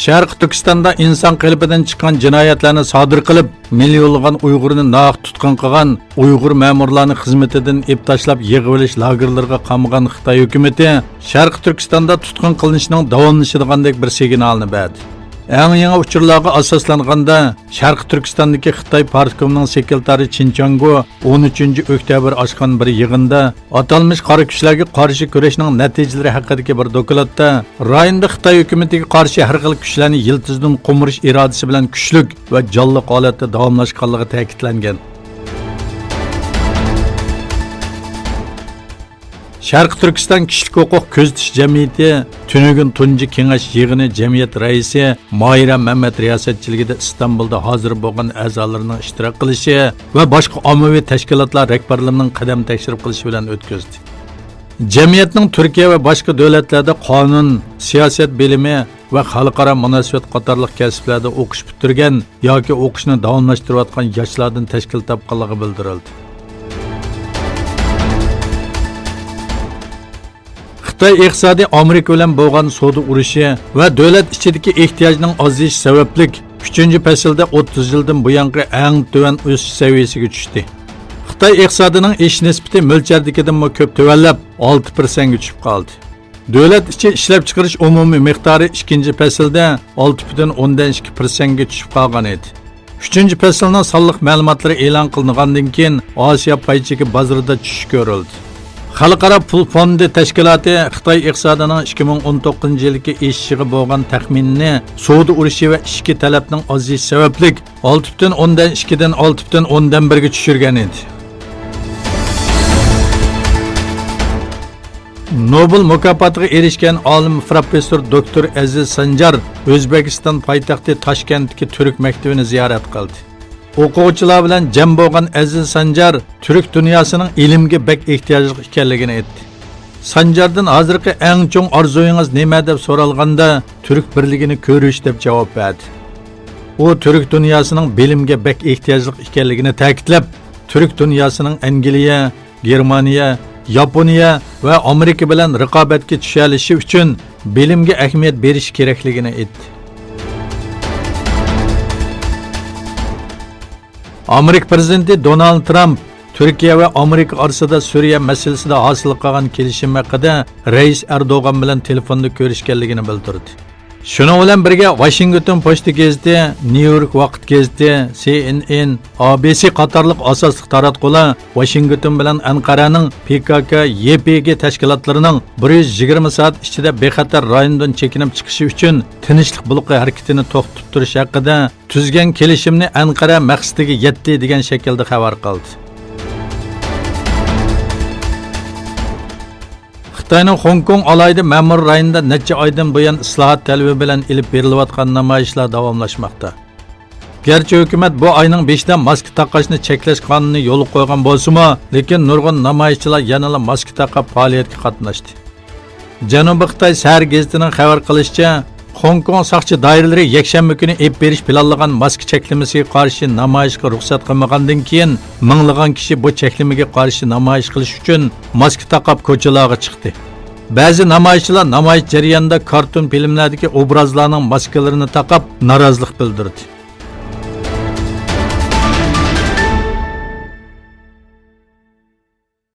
Sharq Turkistonda inson qalbidan chiqqan jinoyatlarni sodir qilib, millionlagan Uyg'urni naq tutqun qilgan Uyg'ur ma'murlarni xizmatidan ib tashlab yig'ib olish lagerlariga qamagan Xitoy hukumatı Sharq Turkistonda tutqun qilinishining davomlashadiganidek bir signalni berdi. Eng yangi uchurlarga asoslanganda Sharq Turkistondagi Xitoy partkomining sekretari Chin Changu 13 oktyabr ochgan bir yig'inda atalmish qora kuchlarga qarshi kurashning natijalari haqidagi bir dokladda rayonda Xitoy hukumatiga qarshi har xil kuchlarni yiltizdan qumirish irodasi bilan kuchlik va jonli holatda davomlashganligi ta'kidlangan. Sharq Turkiston kishilik huquq ko'zatish jamiyati tunugun tunji kengash yig'ini jamiyat raisi Moira Mamad riyosatchiligida Istanbulda hozir bo'lgan a'zolarining ishtirok qilishi va boshqa ommaviy tashkilotlar rahbarlarining qadam tekshirib qilishi bilan o'tkazdi. Jamiyatning Turkiya va boshqa davlatlarda qonun, siyosat bilimi va xalqaro munosabat qatorliq kasblarda o'qish bitirgan yoki o'qishni davomlashtirayotgan yoshlardan tashkil topganligi bildirildi. Xitoy iqtisodiy Amerika bilan bo'lgan savdo urushi va davlat ichidagi ehtiyojning ozishi sababli 3-faslda 30 yildan buyongi eng tuvan o'sish saviyasiga tushdi. Xitoy iqtisodining ish nisbati mo'ljaldagidan ko'p tuvanlab 6% ga tushib qoldi. Davlat ichi ishlab chiqarish umumiy miqdori 2-faslda 6.2% ga tushib qolgan edi. 3-faslning sonliq ma'lumotlari e'lon qilingandan keyin Osiyo pay cheki bozorida tushish ko'rildi. Xalqaro pul fondi tashkiloti Xitoy iqtisodining 2019 yilgi o'sishiga bo'lgan taxminini savdo urushi va ichki talabning ozishi sababli 6.2 dan 6.1 ga tushirgan edi. Nobel mukofotiga erishgan olim professor doktor Aziz Sanjar O'zbekiston poytaxti Toshkentdagi Turk maktabini ziyorat qildi. O'quvchilar bilan jam bo'lgan Aziz Sanjar Turk dunyosining ilmga bek ehtiyojli ekanligini aytdi. Sanjardan hozirgi eng cho'ng orzuyingiz nima deb so'ralganda Turk birligini ko'rish deb javob berdi. U Turk dunyosining bilimga bek ehtiyojli ekanligini ta'kidlab, Turk dunyosining Angliya, Germaniya, Yaponiya va Amerika bilan raqobatga tusha olishi uchun bilimga ahamiyat berish kerakligini aytdi. Amerika prezidenti Donald Trump Turkiya va Amerika orasida Suriya masalasida hosil qilgan kelishim haqida Rais Erdo'g'an bilan telefonda ko'rishganligini bildirdi. Shuni bilan birga Washington Post gazeti, New York vaqt gazeti, CNN, ABC qatorliq asosli taratqular Washington bilan Anqaraning PKK, YPG tashkilotlarining 120 soat ichida bexatar rayondan chekinib chiqishi uchun tinchlik bloki harakatini to'xtatib turish haqida tuzgan kelishimni Anqara maqsadiga yetdi degan shaklda xabar qildi. Xitoyning Hong Kong alayda ma'mur rayonida necha oydan buyon islohot talabi bilan ilib berilayotgan namoyishlar davomlashmoqda. Gerçi hukumat bu oyning 5da maska taqishni cheklash qonunini yo'l qo'ygan bo'lsa-mu, lekin nurg'un namoyishchilar yana maska taqib faoliyatga qatnashdi. Janubiy Xitoy Sahar gazetining xabar qilishicha, Hong Kong soqchi doiralari yakshanba kuni ib berish planlagan maska cheklamasiga qarshi namoyishga ruxsat qilmagandan keyin minglagan kishi bu cheklamaga qarshi namoyish qilish uchun maska taqib ko'chalarga chiqdi. Ba'zi namoyishchilar namoyish jarayonida karton filmlardagi obrazlarning maskalarini taqib norozilik bildirdi.